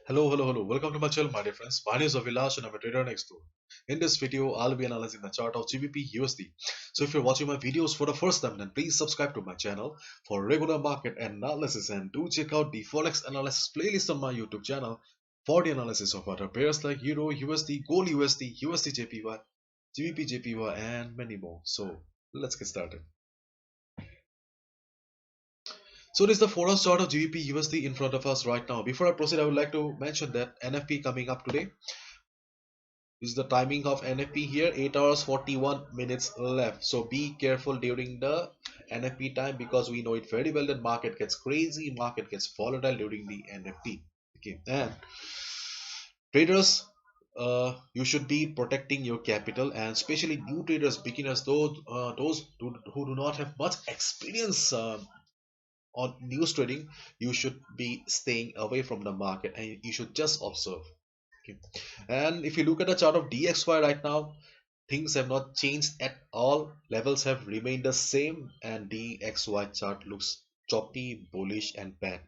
Hello. Welcome to my channel, my dear friends. My name is Avilash and I'm a trader next door. In this video, I'll be analyzing the chart of GBP USD. So if you're watching my videos for the first time, then please subscribe to my channel for regular market analysis and do check out the Forex analysis playlist on my YouTube channel for the analysis of other pairs like Euro, USD, Gold USD, USD JPY, GBP JPY, and many more. So let's get started. So this is the Forex chart of GBP USD in front of us right now. Before I proceed, I would like to mention that NFP coming up today. This is the timing of NFP here, 8 hours 41 minutes left. So be careful during the NFP time because we know it very well that market gets crazy, market gets volatile during the NFP. Okay, and traders, you should be protecting your capital, and especially new traders, beginners, those who do not have much experience on news trading. You should be staying away from the market and you should just observe. Okay. And if you look at the chart of DXY right now, things have not changed at all. Levels have remained the same and DXY chart looks choppy, bullish and bad.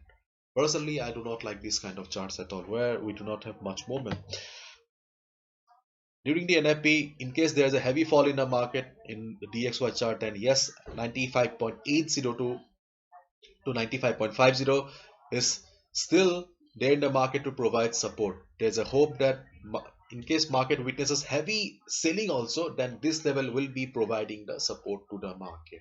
Personally, I do not like this kind of charts at all where we do not have much movement. During the NFP, in case there is a heavy fall in the market in the DXY chart, then yes, 95.802 to 95.50 is still there in the market to provide support. There's a hope that in case market witnesses heavy selling also, then this level will be providing the support to the market.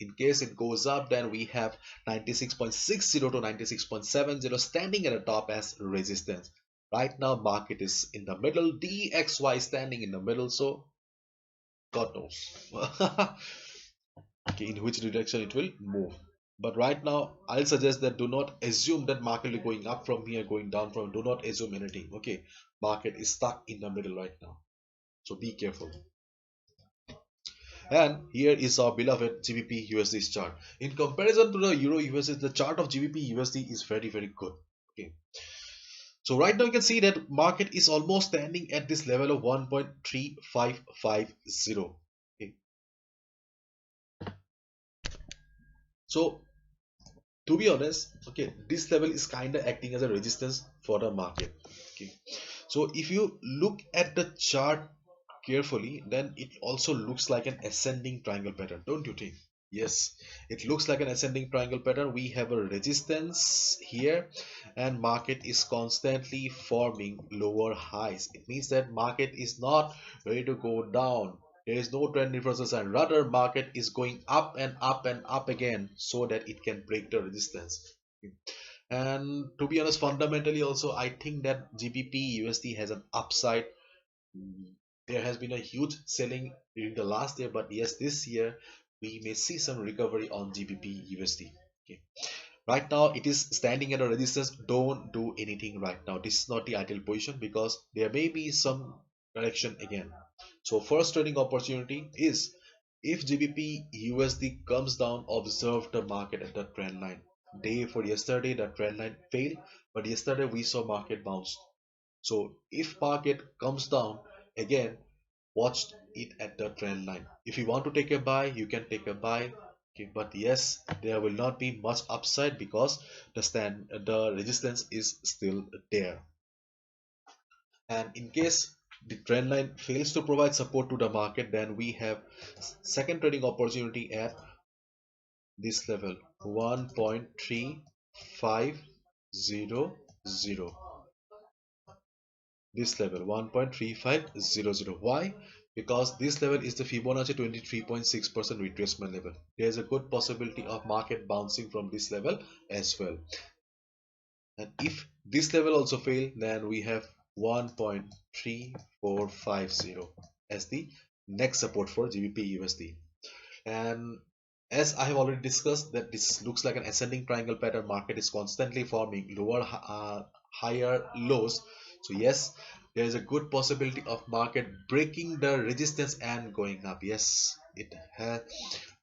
In case it goes up, then we have 96.60 to 96.70 standing at the top as resistance. Right now market is in the middle, DXY standing in the middle, so God knows okay, in which direction it will move. But right now, I'll suggest that do not assume that market is going up from here, going down from. Do not assume anything. Okay, market is stuck in the middle right now, so be careful. And here is our beloved GBP USD chart. In comparison to the Euro USD, the chart of GBP USD is very good. Okay, so right now you can see that market is almost standing at this level of 1.3550. Okay, so to be honest, okay, this level is kind of acting as a resistance for the market. Okay, so if you look at the chart carefully, then it also looks like an ascending triangle pattern, don't you think? Yes, it looks like an ascending triangle pattern. We have a resistance here and market is constantly forming lower highs. It means that market is not ready to go down. There is no trend reversal sign. Rather, market is going up and up and up again so that it can break the resistance. And to be honest, fundamentally also, I think that GBP USD has an upside. There has been a huge selling during the last year, but yes, this year we may see some recovery on GBP USD. Okay. Right now it is standing at a resistance. Don't do anything right now. This is not the ideal position because there may be some correction again. So first trading opportunity is if GBP USD comes down, observe the market at the trend line. Day for yesterday, the trend line failed, but yesterday we saw market bounce. So if market comes down again, watch it at the trend line. If you want to take a buy, you can take a buy. Okay, but yes, there will not be much upside because the resistance is still there. And in case the trend line fails to provide support to the market, then we have second trading opportunity at this level 1.3500. This level 1.3500. Why? Because this level is the Fibonacci 23.6% retracement level. There is a good possibility of market bouncing from this level as well. And if this level also fail, then we have 1.3450 as the next support for GBP USD. And as I have already discussed that this looks like an ascending triangle pattern, market is constantly forming lower higher lows. So yes, there is a good possibility of market breaking the resistance and going up. Yes, it has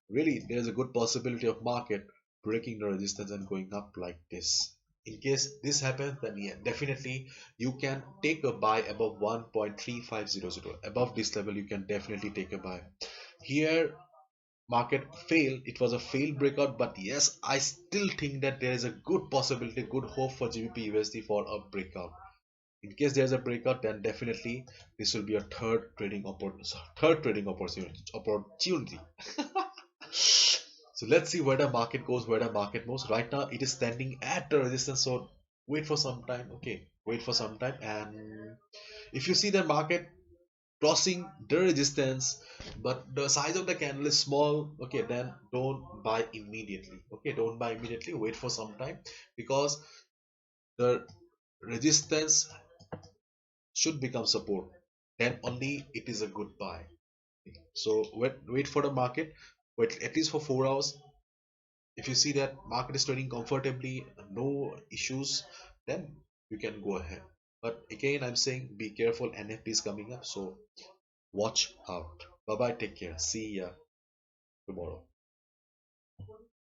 really, there is a good possibility of market breaking the resistance and going up like this. In case this happens, then yeah, definitely you can take a buy above 1.3500. Above this level you can definitely take a buy. Here market failed, it was a failed breakout, but yes, I still think that there is a good possibility, good hope for GBP USD for a breakout. In case there's a breakout, then definitely this will be a third trading opportunity. So let's see where the market goes, where the market moves. Right now it is standing at the resistance, so wait for some time. Okay, wait for some time, and if you see the market crossing the resistance but the size of the candle is small, okay, then don't buy immediately. Okay, don't buy immediately, wait for some time, because the resistance should become support, then only it is a good buy. So wait for the market, wait at least for 4 hours. If you see that market is trading comfortably, no issues, then you can go ahead. But again, I'm saying be careful, NFP is coming up, so watch out. Bye bye, take care, see ya tomorrow.